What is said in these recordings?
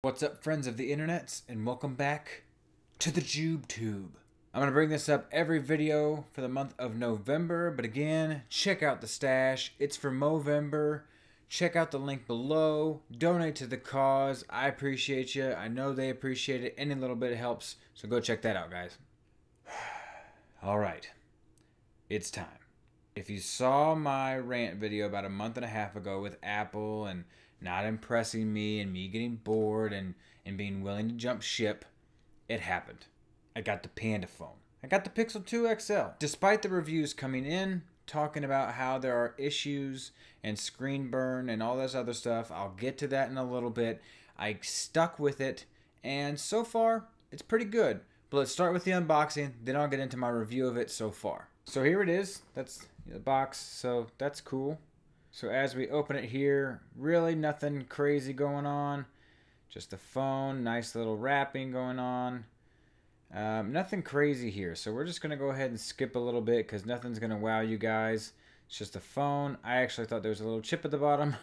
What's up, friends of the internets, and welcome back to the Jube Tube. I'm going to bring this up every video for the month of November, but again, check out the stash. It's for Movember. Check out the link below. Donate to the cause. I appreciate you. I know they appreciate it. Any little bit helps, so go check that out, guys. All right, it's time. If you saw my rant video about a month and a half ago with Apple and not impressing me and me getting bored and being willing to jump ship, it happened. I got the Panda phone. I got the Pixel 2 XL. Despite the reviews coming in, talking about how there are issues and screen burn and all this other stuff, I'll get to that in a little bit. I stuck with it, and so far, it's pretty good. But let's start with the unboxing, then I'll get into my review of it so far. So here it is. That's the box, so that's cool. So as we open it here, really nothing crazy going on. Just the phone, nice little wrapping going on. Nothing crazy here. So we're just going to go ahead and skip a little bit because nothing's going to wow you guys. It's just a phone. I actually thought there was a little chip at the bottom.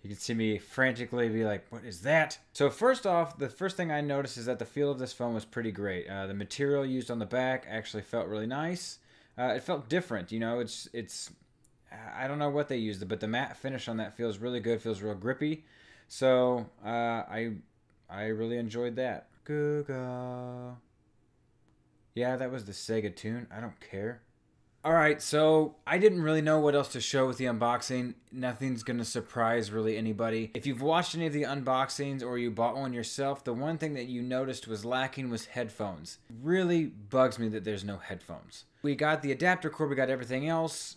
You can see me frantically be like, what is that? So first off, the first thing I noticed is that the feel of this phone was pretty great. The material used on the back actually felt really nice. It felt different. You know, it's I don't know what they used, but the matte finish on that feels really good, feels real grippy. So I really enjoyed that. Google. Yeah, that was the Sega tune. I don't care. Alright, so I didn't really know what else to show with the unboxing. Nothing's going to surprise really anybody. If you've watched any of the unboxings or you bought one yourself, the one thing that you noticed was lacking was headphones. Really bugs me that there's no headphones. We got the adapter cord, we got everything else.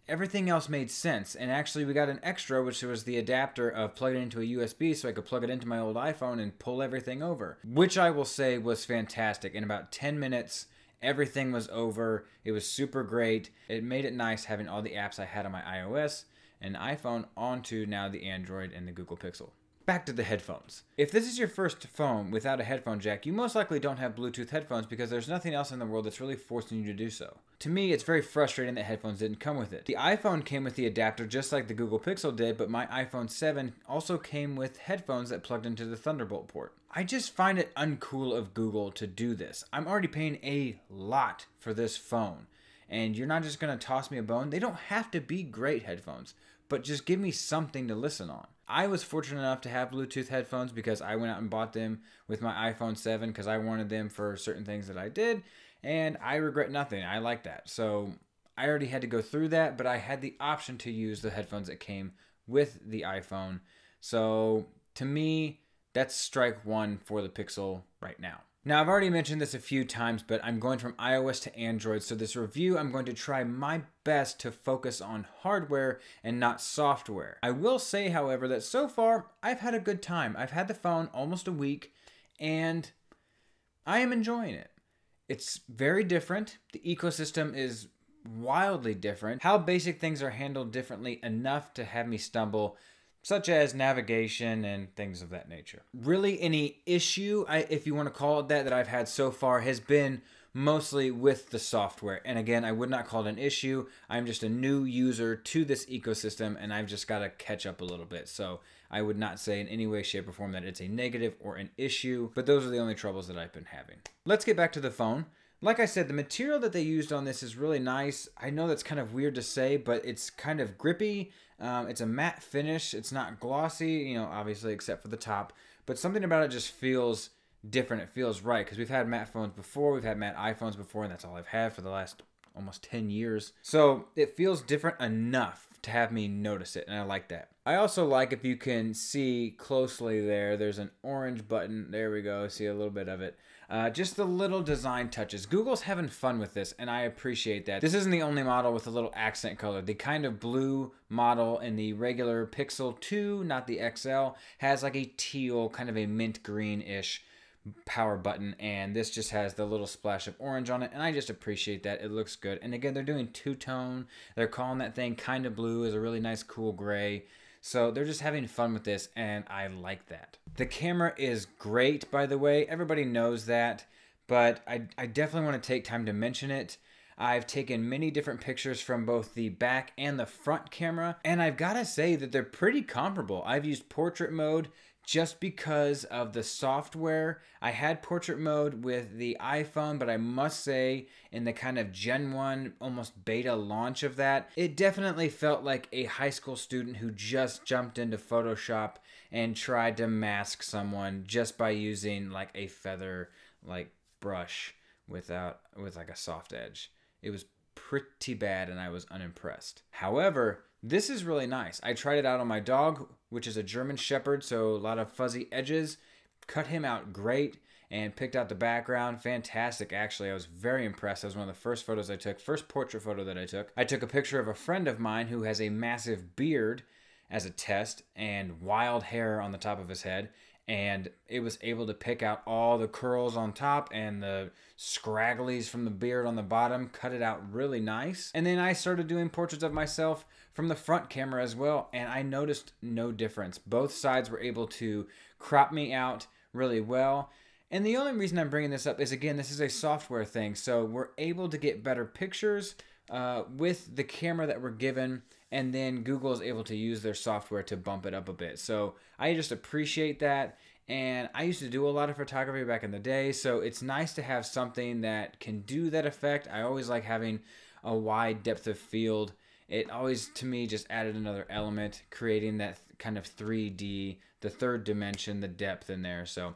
Everything else made sense, and actually we got an extra, which was the adapter of plugging it into a USB so I could plug it into my old iPhone and pull everything over, which I will say was fantastic. In about 10 minutes, everything was over. It was super great. It made it nice having all the apps I had on my iOS and iPhone onto now the Android and the Google Pixel. Back to the headphones. If this is your first phone without a headphone jack, you most likely don't have Bluetooth headphones because there's nothing else in the world that's really forcing you to do so. To me, it's very frustrating that headphones didn't come with it. The iPhone came with the adapter just like the Google Pixel did, but my iPhone 7 also came with headphones that plugged into the Thunderbolt port. I just find it uncool of Google to do this. I'm already paying a lot for this phone, and you're not just going to toss me a bone. They don't have to be great headphones, but just give me something to listen on. I was fortunate enough to have Bluetooth headphones because I went out and bought them with my iPhone 7 because I wanted them for certain things that I did, and I regret nothing. I like that. So I already had to go through that, but I had the option to use the headphones that came with the iPhone. So to me, that's strike one for the Pixel right now. Now, I've already mentioned this a few times, but I'm going from iOS to Android, so this review, I'm going to try my best to focus on hardware and not software. I will say, however, that so far, I've had a good time. I've had the phone almost a week, and I am enjoying it. It's very different. The ecosystem is wildly different. How basic things are handled differently enough to have me stumble, such as navigation and things of that nature. Really, any issue, if you want to call it that I've had so far has been mostly with the software. And again, I would not call it an issue. I'm just a new user to this ecosystem, and I've just got to catch up a little bit. So I would not say in any way, shape, or form that it's a negative or an issue, but those are the only troubles that I've been having. Let's get back to the phone. Like I said, the material that they used on this is really nice. I know that's kind of weird to say, but it's kind of grippy. It's a matte finish. It's not glossy, you know, obviously, except for the top. But something about it just feels different. It feels right, because we've had matte phones before. We've had matte iPhones before, and that's all I've had for the last almost 10 years. So it feels different enough to have me notice it, and I like that. I also like, if you can see closely there, there's an orange button. There we go. See a little bit of it. Just the little design touches. Google's having fun with this, and I appreciate that. This isn't the only model with a little accent color. The kind of blue model in the regular Pixel 2, not the XL, has like a teal, kind of a mint green-ish power button, and this just has the little splash of orange on it, and I just appreciate that. It looks good. And again, they're doing two-tone. They're calling that thing kind of blue, is a really nice cool gray. So they're just having fun with this, and I like that. The camera is great, by the way. Everybody knows that, but I definitely want to take time to mention it. I've taken many different pictures from both the back and the front camera, and I've got to say that they're pretty comparable. I've used portrait mode, just because of the software. I had portrait mode with the iPhone, but I must say in the kind of Gen 1, almost beta launch of that, it definitely felt like a high school student who just jumped into Photoshop and tried to mask someone just by using like a feather like brush with like a soft edge. It was pretty bad and I was unimpressed. However, this is really nice. I tried it out on my dog, which is a German Shepherd, so a lot of fuzzy edges. Cut him out great and picked out the background. Fantastic, actually. I was very impressed. That was one of the first photos I took, first portrait photo that I took. I took a picture of a friend of mine who has a massive beard as a test and wild hair on the top of his head. And it was able to pick out all the curls on top and the scragglies from the beard on the bottom, cut it out really nice. And then I started doing portraits of myself from the front camera as well, and I noticed no difference. Both sides were able to crop me out really well. And the only reason I'm bringing this up is, again, this is a software thing, so we're able to get better pictures with the camera that we're given, and then Google is able to use their software to bump it up a bit. So I just appreciate that, and I used to do a lot of photography back in the day, so it's nice to have something that can do that effect. I always like having a wide depth of field. It always, to me, just added another element, creating that kind of 3D, the third dimension, the depth in there. So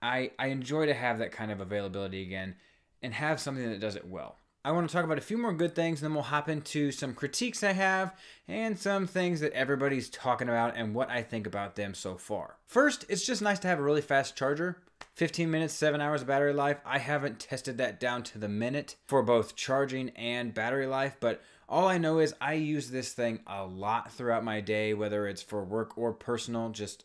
I enjoy to have that kind of availability again and have something that does it well. I want to talk about a few more good things, and then we'll hop into some critiques I have and some things that everybody's talking about and what I think about them so far. First, it's just nice to have a really fast charger. 15 minutes, 7 hours of battery life. I haven't tested that down to the minute for both charging and battery life, but all I know is I use this thing a lot throughout my day, whether it's for work or personal, just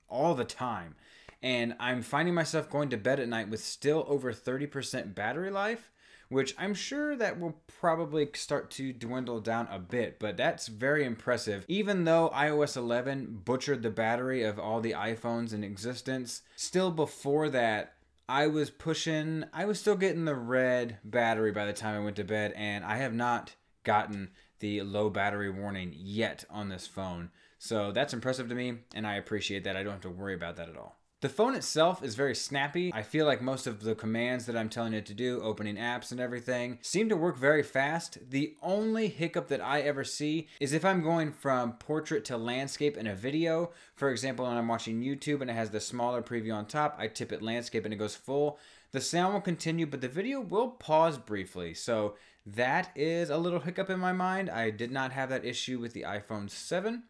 all the time. And I'm finding myself going to bed at night with still over 30% battery life, which I'm sure that will probably start to dwindle down a bit, but that's very impressive. Even though iOS 11 butchered the battery of all the iPhones in existence, still before that, I was still getting the red battery by the time I went to bed, and I have not gotten the low battery warning yet on this phone. So that's impressive to me, and I appreciate that. I don't have to worry about that at all. The phone itself is very snappy. I feel like most of the commands that I'm telling it to do, opening apps and everything, seem to work very fast. The only hiccup that I ever see is if I'm going from portrait to landscape in a video. For example, when I'm watching YouTube and it has the smaller preview on top, I tip it landscape and it goes full. The sound will continue, but the video will pause briefly. So that is a little hiccup in my mind. I did not have that issue with the iPhone 7.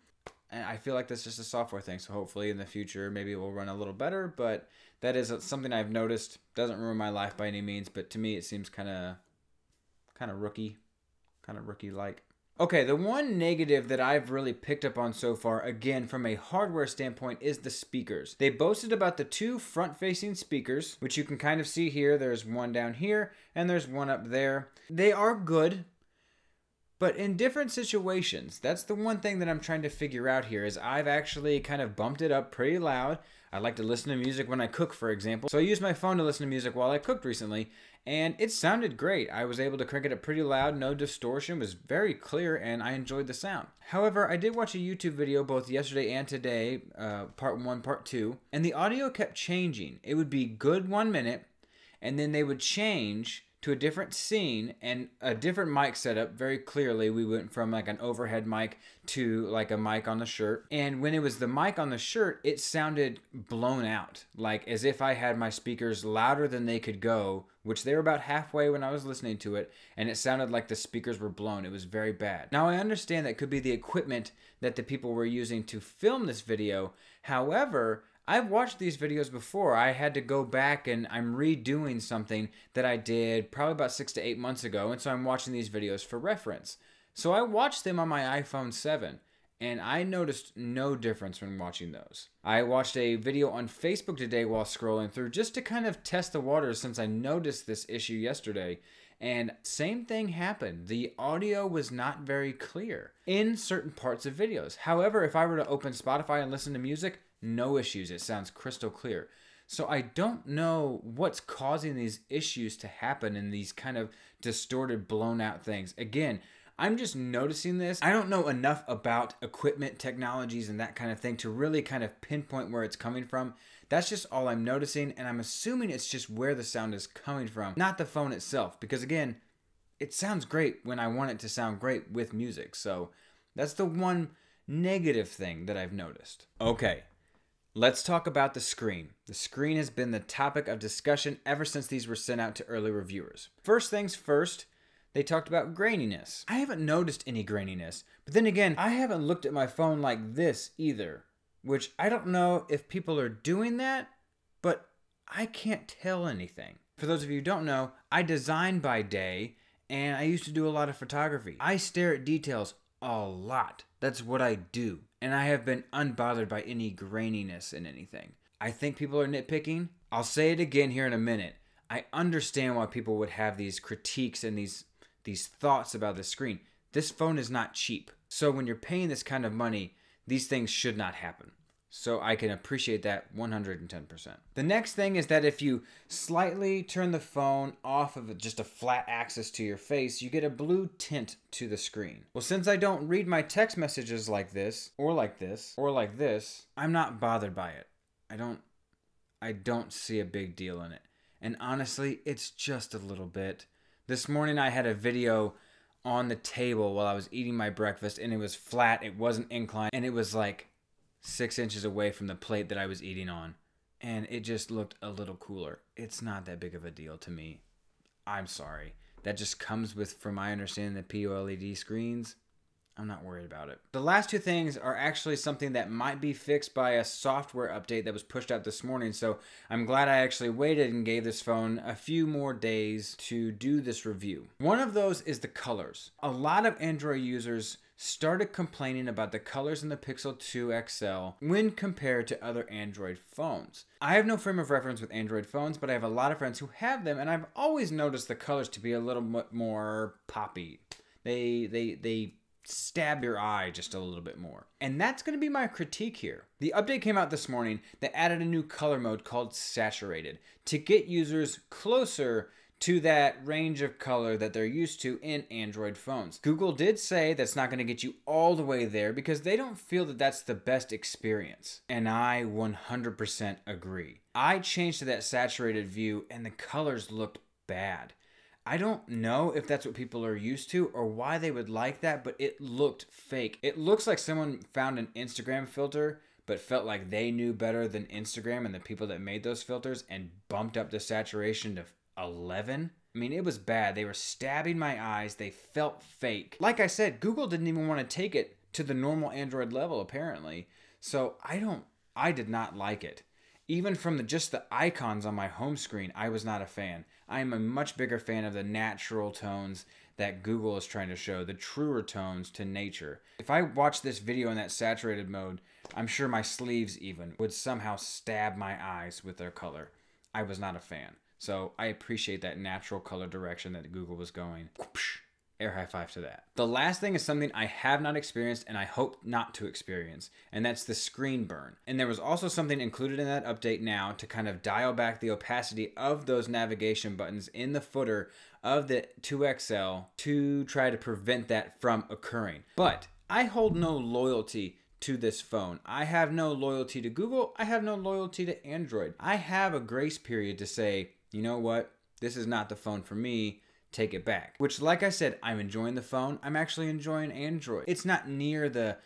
And I feel like that's just a software thing, so hopefully in the future maybe it will run a little better, but that is something I've noticed. Doesn't ruin my life by any means, but to me it seems kind of rookie-like. Okay, the one negative that I've really picked up on so far, again from a hardware standpoint, is the speakers. They boasted about the two front-facing speakers, which you can kind of see here. There's one down here, and there's one up there. They are good, but in different situations. That's the one thing that I'm trying to figure out here, is I've actually kind of bumped it up pretty loud. I like to listen to music when I cook, for example. So I used my phone to listen to music while I cooked recently, and it sounded great. I was able to crank it up pretty loud, no distortion, was very clear, and I enjoyed the sound. However, I did watch a YouTube video both yesterday and today, part 1, part 2, and the audio kept changing. It would be good 1 minute, and then they would change to a different scene and a different mic setup. Very clearly, we went from like an overhead mic to like a mic on the shirt. And when it was the mic on the shirt, it sounded blown out, like as if I had my speakers louder than they could go, which they were about halfway when I was listening to it, and it sounded like the speakers were blown. It was very bad. Now, I understand that could be the equipment that the people were using to film this video. However, I've watched these videos before. I had to go back and I'm redoing something that I did probably about 6 to 8 months ago, and so I'm watching these videos for reference. So I watched them on my iPhone 7, and I noticed no difference when watching those. I watched a video on Facebook today while scrolling through just to kind of test the waters, since I noticed this issue yesterday. And same thing happened. The audio was not very clear in certain parts of videos. However, if I were to open Spotify and listen to music, no issues. It sounds crystal clear. So I don't know what's causing these issues to happen in these kind of distorted, blown out things. Again, I'm just noticing this. I don't know enough about equipment, technologies, and that kind of thing to really kind of pinpoint where it's coming from. That's just all I'm noticing, and I'm assuming it's just where the sound is coming from, not the phone itself. Because again, it sounds great when I want it to sound great with music. So that's the one negative thing that I've noticed. Okay, let's talk about the screen. The screen has been the topic of discussion ever since these were sent out to early reviewers. First things first, they talked about graininess. I haven't noticed any graininess, but then again, I haven't looked at my phone like this either, which I don't know if people are doing that, but I can't tell anything. For those of you who don't know, I design by day, and I used to do a lot of photography. I stare at details a lot. That's what I do. And I have been unbothered by any graininess in anything. I think people are nitpicking. I'll say it again here in a minute. I understand why people would have these critiques and these thoughts about the screen. This phone is not cheap. So when you're paying this kind of money, these things should not happen. So I can appreciate that 110%. The next thing is that if you slightly turn the phone off of just a flat axis to your face, you get a blue tint to the screen. Well, since I don't read my text messages like this, or like this, or like this, I'm not bothered by it. I don't see a big deal in it. And honestly, it's just a little bit. This morning I had a video on the table while I was eating my breakfast, and it was flat, it wasn't inclined, and it was like 6 inches away from the plate that I was eating on, and it just looked a little cooler. It's not that big of a deal to me. I'm sorry. That just comes with, from my understanding, the POLED screens. I'm not worried about it. The last two things are actually something that might be fixed by a software update that was pushed out this morning, so I'm glad I actually waited and gave this phone a few more days to do this review. One of those is the colors. A lot of Android users started complaining about the colors in the Pixel 2 XL when compared to other Android phones. I have no frame of reference with Android phones, but I have a lot of friends who have them, and I've always noticed the colors to be a little bit more poppy. They stab your eye just a little bit more. And that's going to be my critique here. The update came out this morning that added a new color mode called Saturated to get users closer to that range of color that they're used to in Android phones. Google did say that's not going to get you all the way there because they don't feel that that's the best experience. And I 100% agree. I changed to that saturated view and the colors looked bad. I don't know if that's what people are used to or why they would like that, but it looked fake. It looks like someone found an Instagram filter but felt like they knew better than Instagram and the people that made those filters and bumped up the saturation to 11. I mean, it was bad. They were stabbing my eyes. They felt fake. Like I said, Google didn't even want to take it to the normal Android level, apparently. So I did not like it. Even from just the icons on my home screen, I was not a fan. I am a much bigger fan of the natural tones that Google is trying to show, the truer tones to nature. If I watched this video in that saturated mode, I'm sure my sleeves even would somehow stab my eyes with their color. I was not a fan. So I appreciate that natural color direction that Google was going. Air high five to that. The last thing is something I have not experienced and I hope not to experience, and that's the screen burn. And there was also something included in that update now to kind of dial back the opacity of those navigation buttons in the footer of the 2XL to try to prevent that from occurring. But I hold no loyalty to this phone. I have no loyalty to Google. I have no loyalty to Android. I have a grace period to say, you know what? This is not the phone for me. Take it back. Which, like I said, I'm enjoying the phone. I'm actually enjoying Android. It's not near the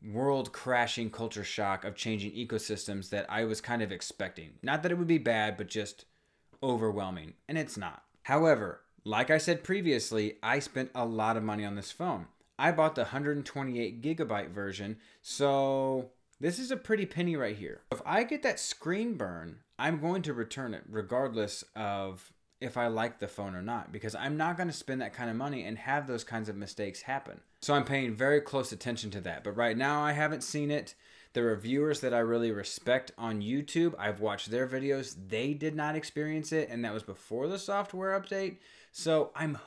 world-crashing culture shock of changing ecosystems that I was kind of expecting. Not that it would be bad, but just overwhelming. And it's not. However, like I said previously, I spent a lot of money on this phone. I bought the 128 gigabyte version, so this is a pretty penny right here. If I get that screen burn, I'm going to return it regardless of if I like the phone or not, because I'm not going to spend that kind of money and have those kinds of mistakes happen. So I'm paying very close attention to that. But right now I haven't seen it. The reviewers that I really respect on YouTube, I've watched their videos. They did not experience it, and that was before the software update. So I'm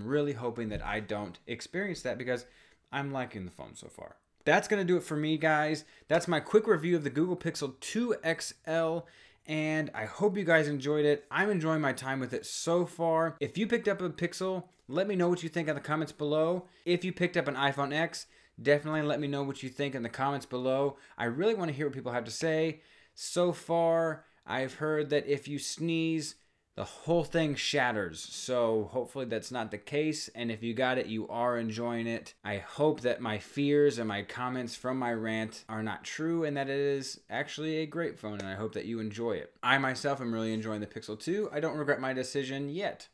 really hoping that I don't experience that because I'm liking the phone so far. That's going to do it for me, guys. That's my quick review of the Google Pixel 2 XL. and I hope you guys enjoyed it. I'm enjoying my time with it so far. If you picked up a Pixel, let me know what you think in the comments below. If you picked up an iPhone X, definitely let me know what you think in the comments below. I really want to hear what people have to say. So far, I've heard that if you sneeze, the whole thing shatters. So hopefully that's not the case. And if you got it, you are enjoying it. I hope that my fears and my comments from my rant are not true and that it is actually a great phone, and I hope that you enjoy it. I myself am really enjoying the Pixel 2. I don't regret my decision yet.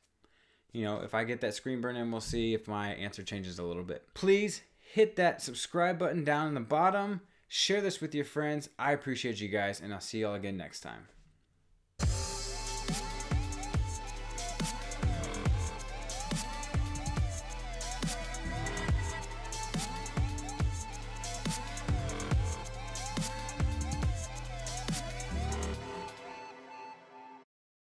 You know, if I get that screen burn in, we'll see if my answer changes a little bit. Please hit that subscribe button down in the bottom. Share this with your friends. I appreciate you guys, and I'll see y'all again next time.